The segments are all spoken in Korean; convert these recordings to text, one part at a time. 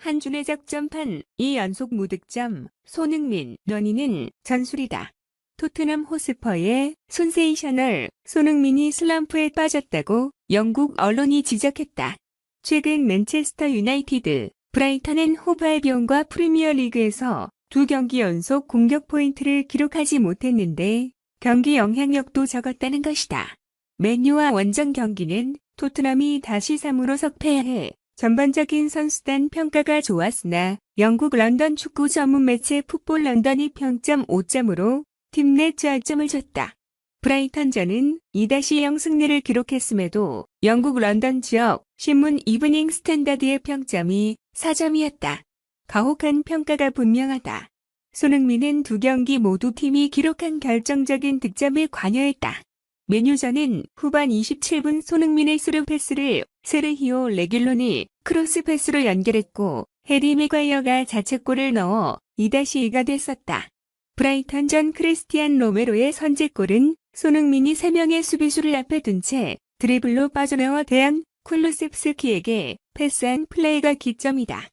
한준의 작전판 2연속 무득점, 손흥민, 런닝은 전술이다. 토트넘 호스퍼의 센세이셔널 손흥민이 슬럼프에 빠졌다고 영국 언론이 지적했다. 최근 맨체스터 유나이티드, 브라이턴 앤 호브 알비온과 프리미어리그에서 2경기 연속 공격 포인트를 기록하지 못했는데 경기 영향력도 적었다는 것이다. 맨유와 원정 경기는 토트넘이 다시 3으로 석패해 전반적인 선수단 평가가 좋았으나 영국 런던 축구 전문 매체 풋볼 런던이 평점 5점으로 팀 내 저하점을 줬다. 브라이턴전은 2-0 승리를 기록했음에도 영국 런던 지역 신문 이브닝 스탠다드의 평점이 4점이었다. 가혹한 평가가 분명하다. 손흥민은 2경기 모두 팀이 기록한 결정적인 득점에 관여했다. 맨유전은 후반 27분 손흥민의 스루 패스를 세르히오 레귤론이 크로스 패스로 연결했고 해리 맥과이어가 자책골을 넣어 2-2가 됐었다. 브라이턴전 크리스티안 로메로의 선제골은 손흥민이 3명의 수비수를 앞에 둔 채 드리블로 빠져나와 대한 쿨루셉스키에게 패스한 플레이가 기점이다.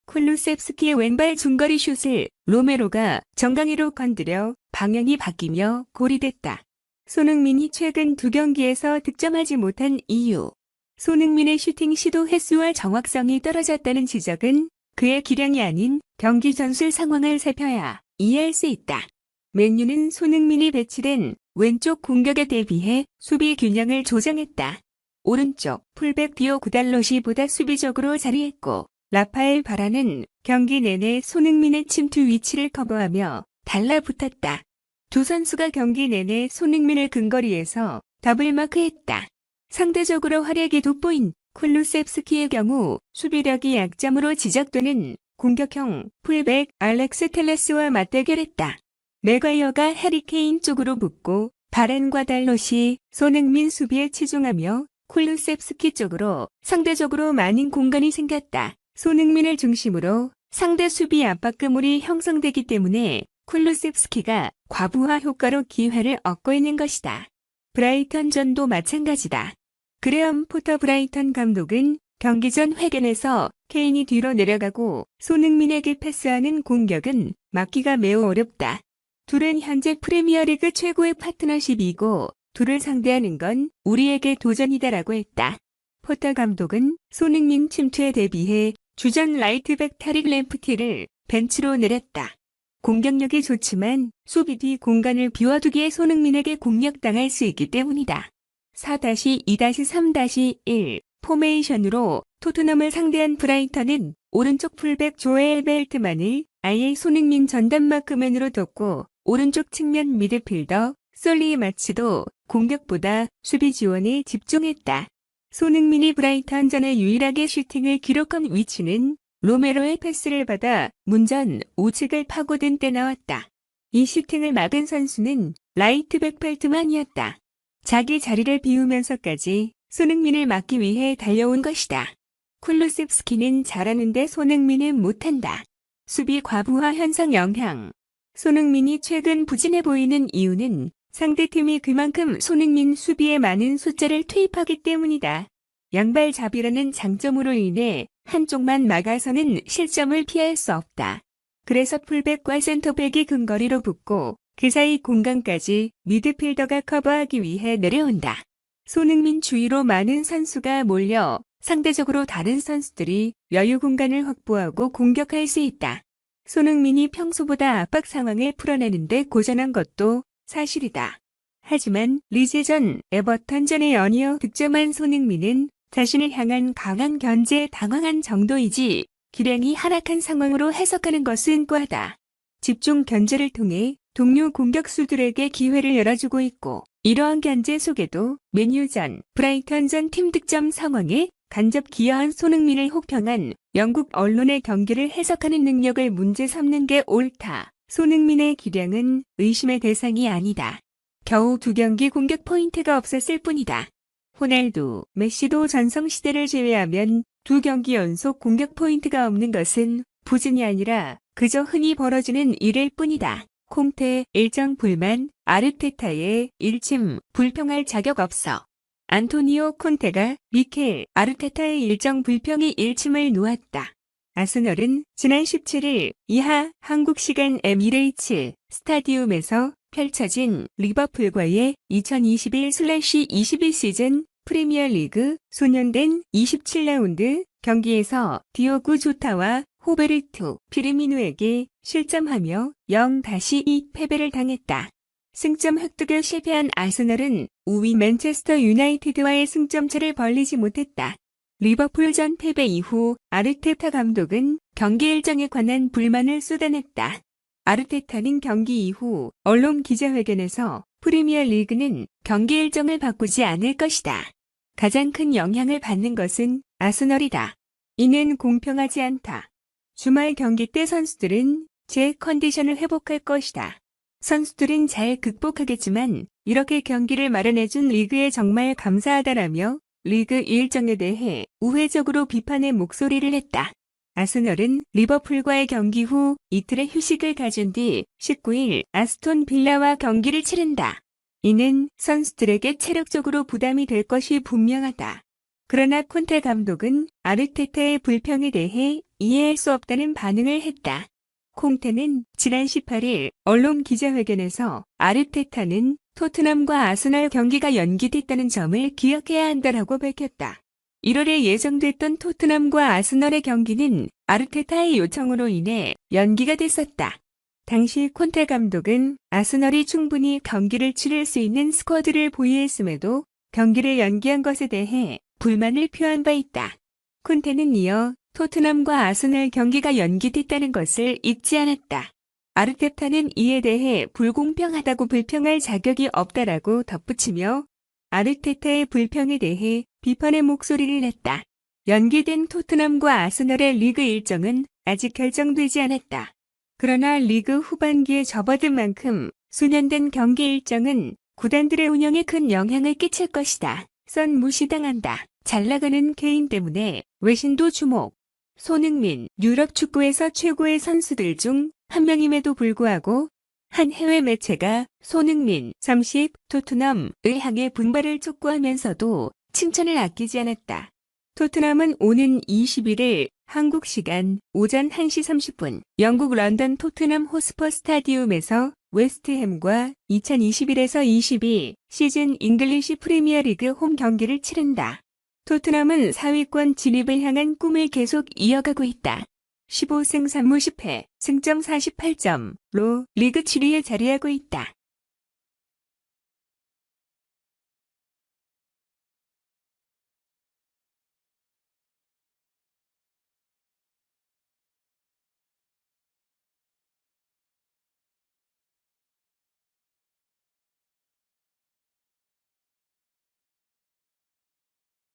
쿨루셉스키의 왼발 중거리 슛을 로메로가 정강이로 건드려 방향이 바뀌며 골이 됐다. 손흥민이 최근 2경기에서 득점하지 못한 이유. 손흥민의 슈팅 시도 횟수와 정확성이 떨어졌다는 지적은 그의 기량이 아닌 경기 전술 상황을 살펴야 이해할 수 있다. 맨유는 손흥민이 배치된 왼쪽 공격에 대비해 수비 균형을 조정했다. 오른쪽 풀백 디오 구달롯이 보다 수비적으로 자리했고 라파엘 바라는 경기 내내 손흥민의 침투 위치를 커버하며 달라붙었다. 두 선수가 경기 내내 손흥민을 근거리에서 더블마크했다. 상대적으로 활약이 돋보인 쿨루셉스키의 경우 수비력이 약점으로 지적되는 공격형 풀백 알렉스 텔레스와 맞대결했다. 맥과이어가 해리케인 쪽으로 붙고 바렌과 달롯이 손흥민 수비에 치중하며 쿨루셉스키 쪽으로 상대적으로 많은 공간이 생겼다. 손흥민을 중심으로 상대 수비 압박 그물이 형성되기 때문에 쿨루셉스키가 과부하 효과로 기회를 얻고 있는 것이다. 브라이턴전도 마찬가지다. 그레엄 포터 브라이턴 감독은 경기 전 회견에서 케인이 뒤로 내려가고 손흥민에게 패스하는 공격은 막기가 매우 어렵다. 둘은 현재 프리미어리그 최고의 파트너십이고 둘을 상대하는 건 우리에게 도전이다라고 했다. 포터 감독은 손흥민 침투에 대비해 주전 라이트백 타릭 램프티를 벤치로 내렸다. 공격력이 좋지만 수비 뒤 공간을 비워두기에 손흥민에게 공략당할 수 있기 때문이다. 4-2-3-1 포메이션으로 토트넘을 상대한 브라이턴은 오른쪽 풀백 조엘 벨트만을 아예 손흥민 전담마크맨으로 뒀고 오른쪽 측면 미드필더 솔리 마치도 공격보다 수비 지원에 집중했다. 손흥민이 브라이턴전에 유일하게 슈팅을 기록한 위치는 로메로의 패스를 받아 문전 우측을 파고든 때 나왔다. 이 슈팅을 막은 선수는 라이트백 펠트만이었다. 자기 자리를 비우면서까지 손흥민을 막기 위해 달려온 것이다. 쿨루셉스키는 잘하는데 손흥민은 못한다. 수비 과부하 현상 영향. 손흥민이 최근 부진해 보이는 이유는 상대팀이 그만큼 손흥민 수비에 많은 숫자를 투입하기 때문이다. 양발잡이라는 장점으로 인해 한쪽만 막아서는 실점을 피할 수 없다. 그래서 풀백과 센터백이 근거리로 붙고 그 사이 공간까지 미드필더가 커버하기 위해 내려온다. 손흥민 주위로 많은 선수가 몰려 상대적으로 다른 선수들이 여유 공간을 확보하고 공격할 수 있다. 손흥민이 평소보다 압박 상황을 풀어내는데 고전한 것도 사실이다. 하지만 리즈전, 에버턴전에 연이어 득점한 손흥민은 자신을 향한 강한 견제에 당황한 정도이지 기량이 하락한 상황으로 해석하는 것은 과하다. 집중 견제를 통해 동료 공격수들에게 기회를 열어주고 있고 이러한 견제 속에도 맨유전, 브라이턴전 팀 득점 상황에 간접 기여한 손흥민을 혹평한 영국 언론의 경기를 해석하는 능력을 문제 삼는 게 옳다. 손흥민의 기량은 의심의 대상이 아니다. 겨우 2경기 공격 포인트가 없었을 뿐이다. 호날두, 메시도 전성시대를 제외하면 2경기 연속 공격 포인트가 없는 것은 부진이 아니라 그저 흔히 벌어지는 일일 뿐이다. 콩테 일정 불만, 아르테타의 일침 불평할 자격 없어. 안토니오 콘테가 미켈 아르테타의 일정 불평이 일침을 놓았다. 아스널은 지난 17일 이하 한국 시간 에미레이츠 스타디움에서 펼쳐진 리버풀과의 2021/22 시즌 프리미어리그 소년단 27라운드 경기에서 디오구 조타와 호베르투 피르미누에게 실점하며 0-2 패배를 당했다. 승점 획득에 실패한 아스널은 5위 맨체스터 유나이티드와의 승점차를 벌리지 못했다. 리버풀전 패배 이후 아르테타 감독은 경기 일정에 관한 불만을 쏟아냈다. 아르테타는 경기 이후 언론 기자회견에서 프리미어리그는 경기 일정을 바꾸지 않을 것이다. 가장 큰 영향을 받는 것은 아스널이다. 이는 공평하지 않다. 주말 경기 때 선수들은 제 컨디션을 회복할 것이다. 선수들은 잘 극복하겠지만 이렇게 경기를 마련해준 리그에 정말 감사하다라며 리그 일정에 대해 우회적으로 비판의 목소리를 냈다. 아스널은 리버풀과의 경기 후 이틀의 휴식을 가진 뒤 19일 아스톤 빌라와 경기를 치른다. 이는 선수들에게 체력적으로 부담이 될 것이 분명하다. 그러나 콘테 감독은 아르테타의 불평에 대해 이해할 수 없다는 반응을 했다. 콘테는 지난 18일 언론 기자회견에서 아르테타는 토트넘과 아스널 경기가 연기됐다는 점을 기억해야 한다라고 밝혔다. 1월에 예정됐던 토트넘과 아스널의 경기는 아르테타의 요청으로 인해 연기가 됐었다. 당시 콘테 감독은 아스널이 충분히 경기를 치를 수 있는 스쿼드를 보유했음에도 경기를 연기한 것에 대해 불만을 표한 바 있다. 콘테는 이어 토트넘과 아스널 경기가 연기됐다는 것을 잊지 않았다. 아르테타는 이에 대해 불공평하다고 불평할 자격이 없다라고 덧붙이며 아르테타의 불평에 대해 비판의 목소리를 냈다. 연기된 토트넘과 아스널의 리그 일정은 아직 결정되지 않았다. 그러나 리그 후반기에 접어든 만큼 수년된 경기 일정은 구단들의 운영에 큰 영향을 끼칠 것이다. 선 무시당한다. 잘 나가는 케인 때문에 외신도 주목. 손흥민, 유럽 축구에서 최고의 선수들 중 한 명임에도 불구하고 한 해외 매체가 손흥민 30 토트넘을 향해 분발을 촉구하면서도 칭찬을 아끼지 않았다. 토트넘은 오는 21일 한국 시간 오전 1시 30분 영국 런던 토트넘 호스퍼 스타디움에서 웨스트햄과 2021에서 22 시즌 잉글리시 프리미어리그 홈 경기를 치른다. 토트넘은 4위권 진입을 향한 꿈을 계속 이어가고 있다. 15승 3무 10패, 승점 48점로 리그 7위에 자리하고 있다.